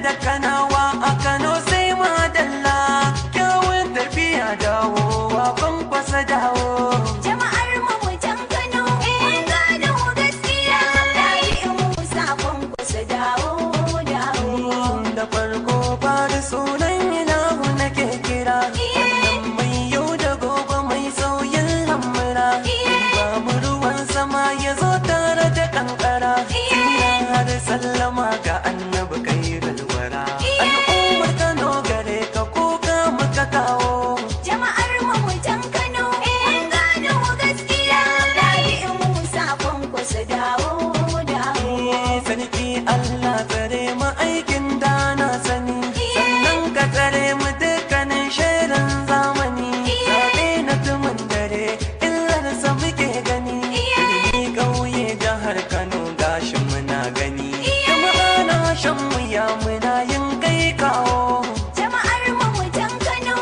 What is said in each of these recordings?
da kanawa a Kano sai madalla kyawun tafiya dawowa kwankwasa dawo jama'ar mu mutan Kano gano gaskiya Rabi'u Musa kwankwasa dawo da farko fara sunan ilahu nake kira wannan mai yau da gobe mai sauyin lamura ba mu ruwan sama ya zo tare da kankara har sallama ga annabi kairul wara al'ummar Kano gare ka kuka muka kawo jama'ar mu mutan Kano gano gaskiya Rabi'u Musa kwankwasa dawo sarki Allah tsare mu aikin da na sani sannan ka tsare mu dukkanin shirin zamani zaɓe na tumin dare illarsa muke gani ilimi ƙauye jihar Kano gashi muna gani jama'a na shan wuya muna yin kai kawo jama'ar mu mutan Kano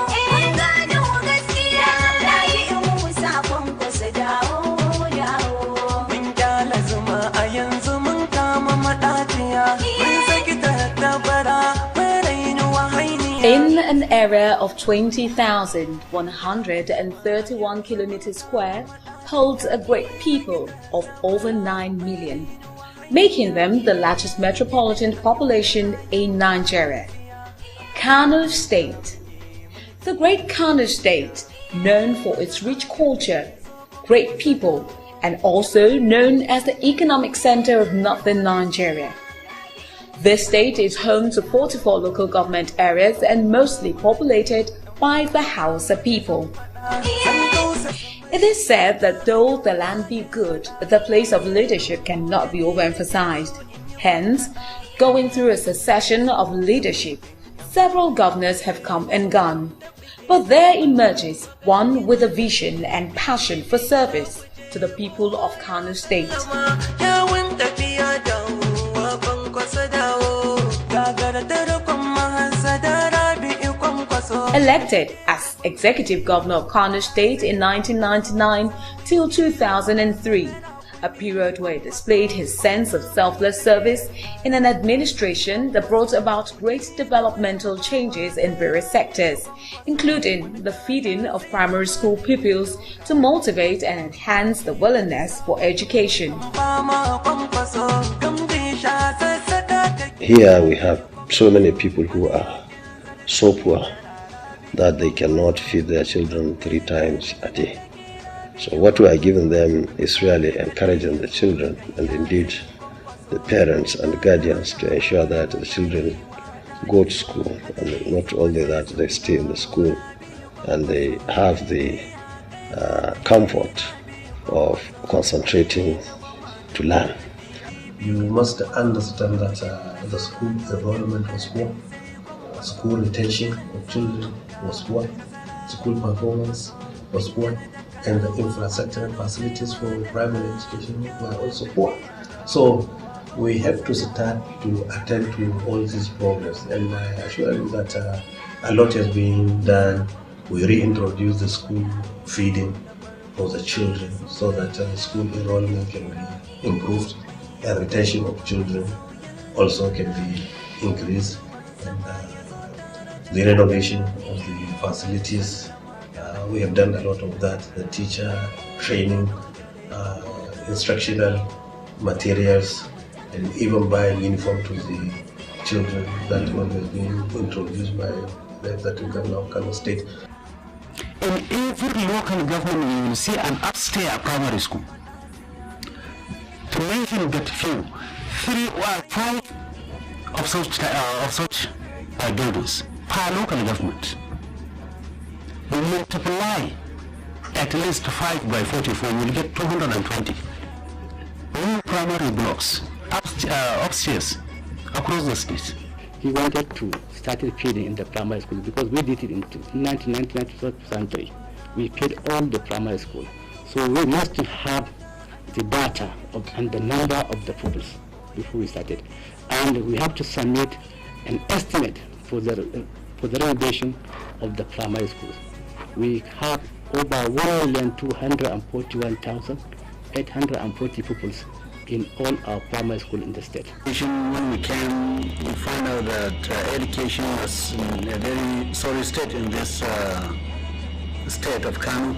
gano gaskiya Rabi'u Musa kwankwasa dawo mun kyala zuma a yanzu mun kama maɗaciya mun saki tattabara marainu wahainiya. In an area of 20,131 kilometers square holds a great people of over 9 million, making them the largest metropolitan population in Nigeria. Kano State. The Great Kano State, known for its rich culture, great people, and also known as the economic center of northern Nigeria. This state is home to 44 local government areas and mostly populated by the Hausa people. It is said that though the land be good, the place of leadership cannot be overemphasized. Hence, going through a succession of leadership, several governors have come and gone. But there emerges one with a vision and passion for service to the people of Kano State. Elected as Executive Governor of Kano State in 1999 till 2003, a period where he displayed his sense of selfless service in an administration that brought about great developmental changes in various sectors, including the feeding of primary school pupils to motivate and enhance the willingness for education. Here we have so many people who are so poor that they cannot feed their children 3 times a day. So what we are giving them is really encouraging the children and indeed the parents and guardians to ensure that the children go to school, and not only that, they stay in the school and they have the comfort of concentrating to learn. You must understand that the school environment was poor, school retention of children was poor, school performance was poor, and the infrastructure facilities for primary education were also poor. So we have to start to attend to all these problems, and I assure you that a lot has been done. We reintroduce the school feeding for the children so that school enrollment can be improved and retention of children also can be increased, and the renovation of the facilities. We have done a lot of that, the teacher training, instructional materials, and even buying uniform to the children. That one has been introduced by the Executive Governor of Kano State. In every local government you will see an upstairs primary school. To mention that few, 3 or 5 of such buildings per local government. We multiply at least 5 by 44, we'll get 220. New primary blocks upstairs across the state. He wanted to start feeding in the primary school because we did it in 1993. We fed all the primary school. So we must have the data and the number of the pupils before we started. And we have to submit an estimate for the renovation of the primary schools. We have over 1,241,840 pupils in all our primary schools in the state. When we came, we found out that education was in a very sorry state in this state of Kano.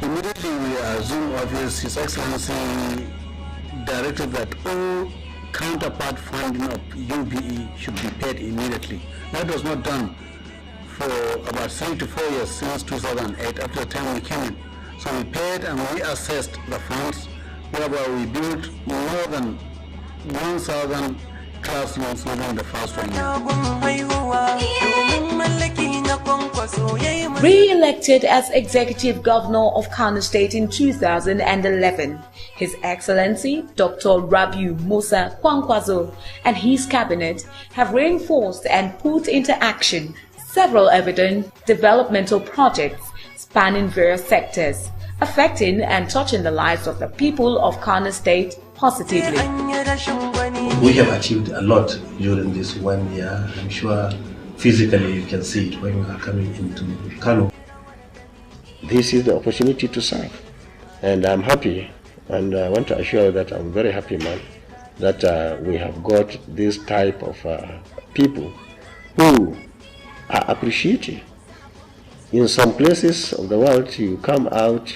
Immediately we assumed office, His Excellency directed that all counterpart funding of UBE should be paid immediately. That was not done for about 3 to 4 years since 2008, after the time we came in. So we paid and we assessed the funds, whereby we built more than 1,000 classrooms within the first 1 year. Re-elected as Executive Governor of Kano State in 2011, His Excellency Dr. Rabiu Musa Kwankwaso and his cabinet have reinforced and put into action several evident developmental projects spanning various sectors, affecting and touching the lives of the people of Kano State positively. We have achieved a lot during this 1 year. I'm sure physically you can see it when you are coming into Kano. This is the opportunity to serve, and I'm happy, and I want to assure you that I'm very happy, man, that we have got this type of people who are appreciative. In some places of the world, you come out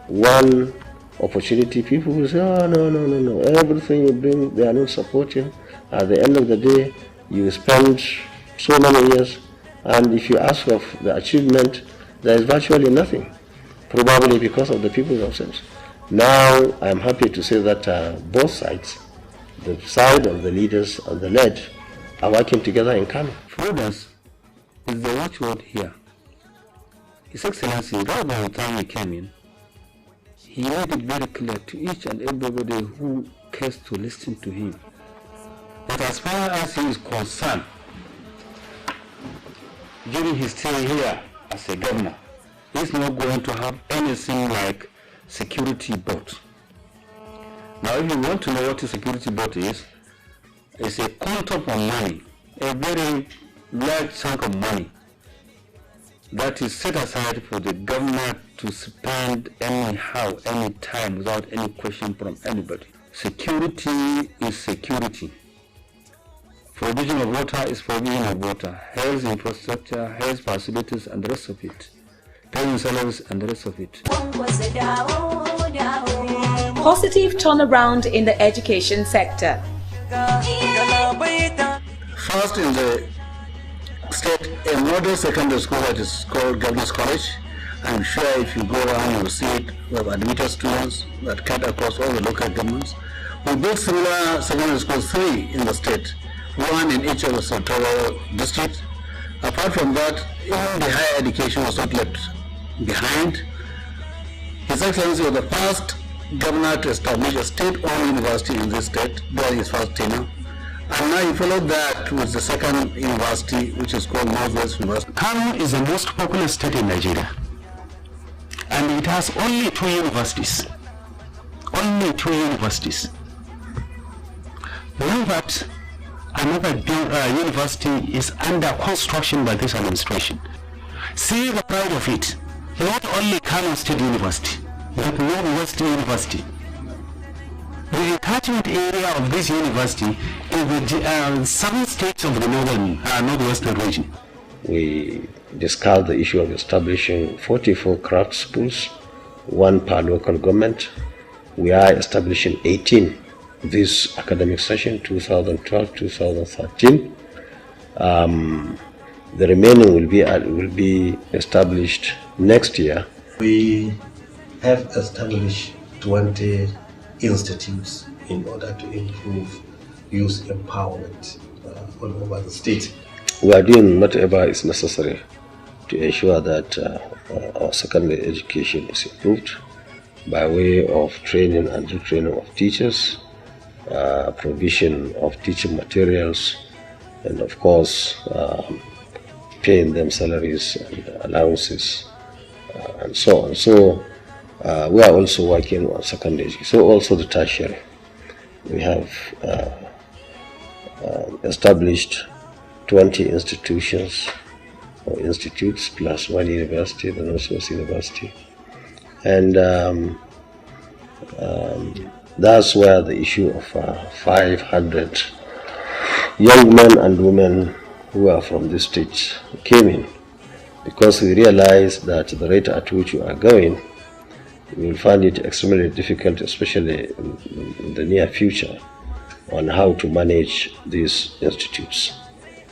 one opportunity, people will say, oh, no, everything you bring, they are not supporting. At the end of the day, you spend so many years, and if you ask of the achievement, there is virtually nothing, probably because of the people themselves. Now, I'm happy to say that both sides, the side of the leaders and the led, are working together in Kano. Prudence is the watchword here. His Excellency, right by the time he came in, he made it very clear to each and everybody who cares to listen to him that as far as he is concerned, during his stay here as a governor, he's not going to have anything like security board. Now, if you want to know what a security board is, it's a quantum of money, a very large chunk of money that is set aside for the governor to spend anyhow, anytime, without any question from anybody. Security is security. Provision of water is provision of water. Health infrastructure, health facilities, and the rest of it. Paying salaries and the rest of it. Positive turnaround in the education sector. First, in the state, a model secondary school that is called Governor's College. I'm sure if you go around, you will see it. We have admitted students that cut across all the local governments. We built similar secondary schools, 3 in the state, 1 in each of the sectoral districts. Apart from that, even the higher education was not left behind. His Excellency was the first governor to establish a state-owned university in this state during his first tenure. And now he followed that with the second university, which is called Northwest University. Kano is the most populous state in Nigeria, and it has only 2 universities. Only 2 universities. Now that another university is under construction by this administration, see the pride of it. Not only Kano State University, but Northwest University. The catchment area of this university is the 7 states of the northwestern region. We discussed the issue of establishing 44 craft schools, 1 per local government. We are establishing 18 this academic session, 2012-2013. The remaining will be established next year. We have established 20 institutes in order to improve youth empowerment all over the state. We are doing whatever is necessary to ensure that our secondary education is improved by way of training and retraining of teachers, provision of teaching materials, and of course paying them salaries and allowances and so on. So we are also working on secondary education, so also the tertiary. We have established 20 institutions or institutes plus 1 university, the Northwest University, and That's where the issue of 500 young men and women who are from this state came in, because we realized that the rate at which we are going, we will find it extremely difficult, especially in the near future, on how to manage these institutes.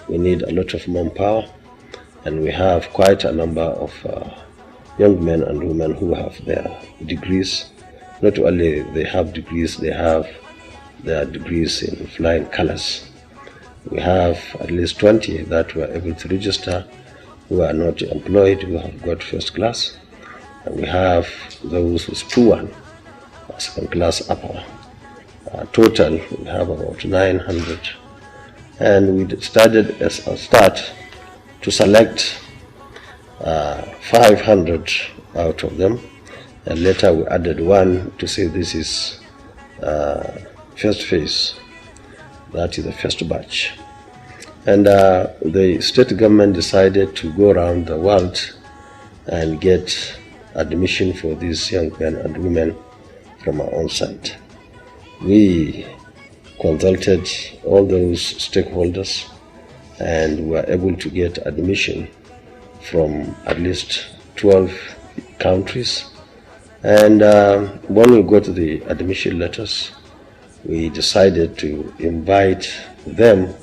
We need a lot of manpower, and we have quite a number of young men and women who have their degrees. Not only they have degrees, they have their degrees in flying colors. We have at least 20 that were able to register, who are not employed, who have got first class. And we have those with 2-1, second class upper. Total, we have about 900. And we started as a start to select 500 out of them. And later we added one to say this is first phase. That is the first batch. And the state government decided to go around the world and get admission for these young men and women from our own side. We consulted all those stakeholders and were able to get admission from at least 12 countries. And when we got the admission letters, we decided to invite them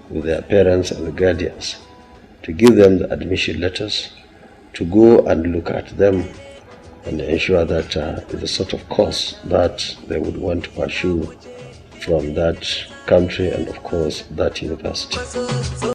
with their parents and the guardians to give them the admission letters, to go and look at them and ensure that it's a sort of course that they would want to pursue from that country and of course that university.